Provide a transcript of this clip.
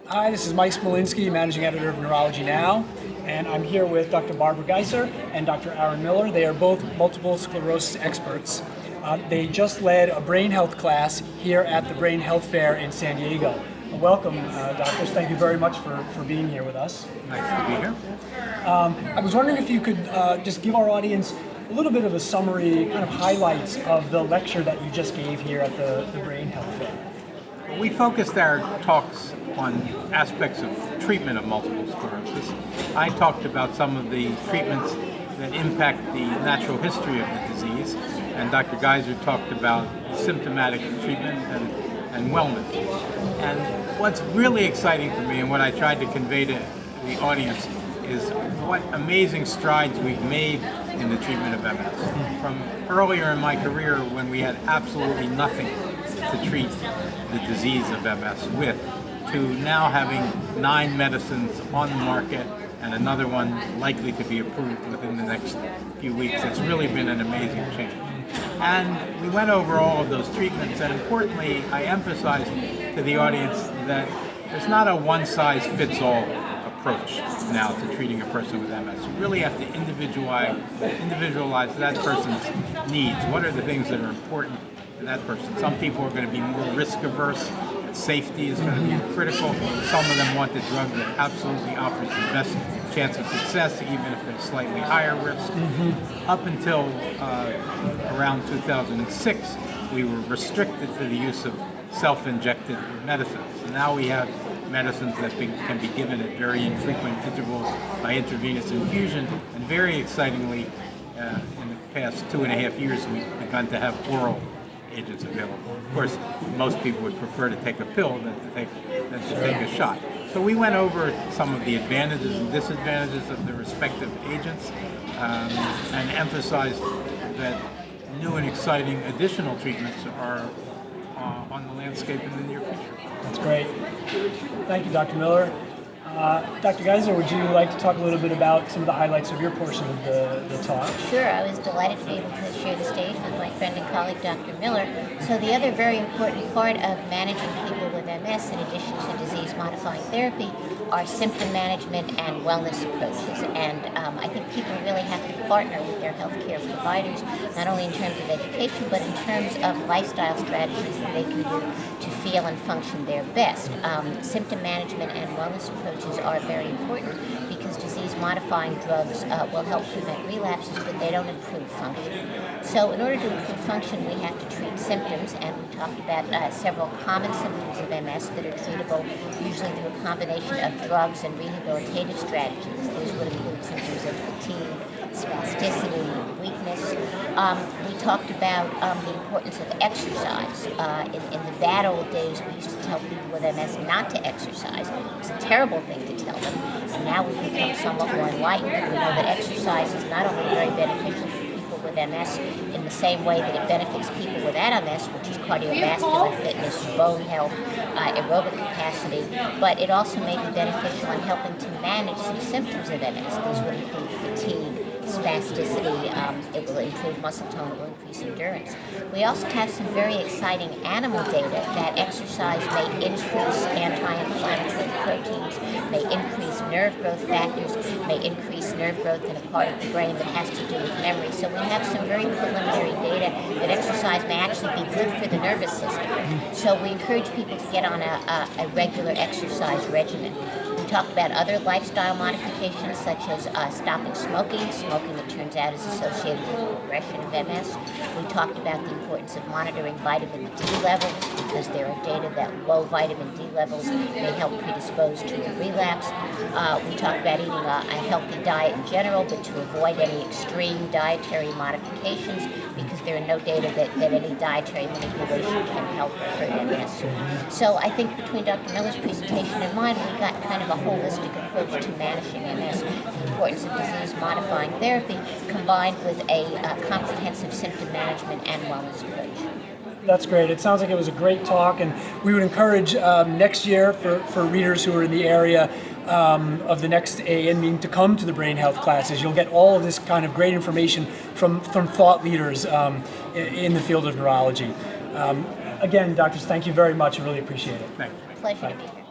Hi, this is Mike Smolinsky, Managing Editor of Neurology Now, and I'm here with Dr. Barbara Giesser and Dr. Aaron Miller. They are both multiple sclerosis experts. They just led a brain health class here at the Brain Health Fair in San Diego. Welcome, doctors. Thank you very much for being here with us. Nice to be here. I was wondering if you could just give our audience a little bit of a summary, kind of highlights of the lecture that you just gave here at the Brain Health Fair. We focused our talks on aspects of treatment of multiple sclerosis. I talked about some of the treatments that impact the natural history of the disease, and Dr. Giesser talked about symptomatic treatment and wellness. And what's really exciting for me, and what I tried to convey to the audience, is what amazing strides we've made in the treatment of MS. From earlier in my career, when we had absolutely nothing to treat the disease of MS with, to now having 9 medicines on the market and another one likely to be approved within the next few weeks. It's really been an amazing change. And we went over all of those treatments, and importantly, I emphasized to the audience that there's not a one-size-fits-all approach now to treating a person with MS. You really have to individualize that person's needs. What are the things that are important to that person? Some people are going to be more risk-averse. Safety is going to be critical. Some of them want the drug that absolutely offers the best chance of success, even if they're slightly higher risk. Up until around 2006, we were restricted to the use of self-injected medicines. Now we have medicines that can be given at very infrequent intervals by intravenous infusion, and very excitingly, in the past 2.5 years, we've begun to have oral agents available. Of course, most people would prefer to take a pill than to take a shot. So we went over some of the advantages and disadvantages of the respective agents, and emphasized that new and exciting additional treatments are on the landscape in the near future. That's great. Thank you, Dr. Miller. Dr. Giesser, would you like to talk a little bit about some of the highlights of your portion of the talk? Sure, I was delighted to be able to share the stage with my friend and colleague, Dr. Miller. So the other very important part of managing people with MS, in addition to disease-modifying therapy, are symptom management and wellness approaches. And I think people really have to partner with their healthcare providers, not only in terms of education, but in terms of lifestyle strategies that they can do to feel and function their best. Symptom management and wellness approaches are very important because disease-modifying drugs will help prevent relapses, but they don't improve function. So in order to improve function, we have to treat symptoms, and we talked about several common symptoms of MS that are treatable, usually through a combination of drugs and rehabilitative strategies. These would include symptoms of fatigue, spasticity, weakness. We talked about the importance of exercise. In the bad old days, we used to tell people with MS not to exercise. It was a terrible thing to tell them. And now we've become somewhat more enlightened. We know that exercise is not only very beneficial for people with MS in the same way that it benefits people without MS, which is cardiovascular fitness, bone health, aerobic capacity, but it also may be beneficial in helping to manage some symptoms of MS. These would include fatigue, spasticity, it will improve muscle tone, it will increase endurance. We also have some very exciting animal data that exercise may increase anti-inflammatory proteins, may increase nerve growth factors, may increase nerve growth in a part of the brain that has to do with memory. So we have some very preliminary data that exercise may actually be good for the nervous system. So we encourage people to get on a regular exercise regimen. We talked about other lifestyle modifications such as stopping smoking. Smoking, it turns out, is associated with the progression of MS. We talked about the importance of monitoring vitamin D levels because there are data that low vitamin D levels may help predispose to a relapse. We talked about eating a healthy diet in general, but to avoid any extreme dietary modifications because there are no data that any dietary manipulation can help for MS. So I think between Dr. Miller's presentation and mine, we got kind of a holistic approach to managing MS, the importance of disease-modifying therapy combined with a comprehensive symptom management and wellness approach. That's great. It sounds like it was a great talk, and we would encourage next year for readers who are in the area of the next AAN meeting to come to the brain health classes. You'll get all of this kind of great information from thought leaders in the field of neurology. Again, doctors, thank you very much. I really appreciate it. Thanks. Pleasure to be here.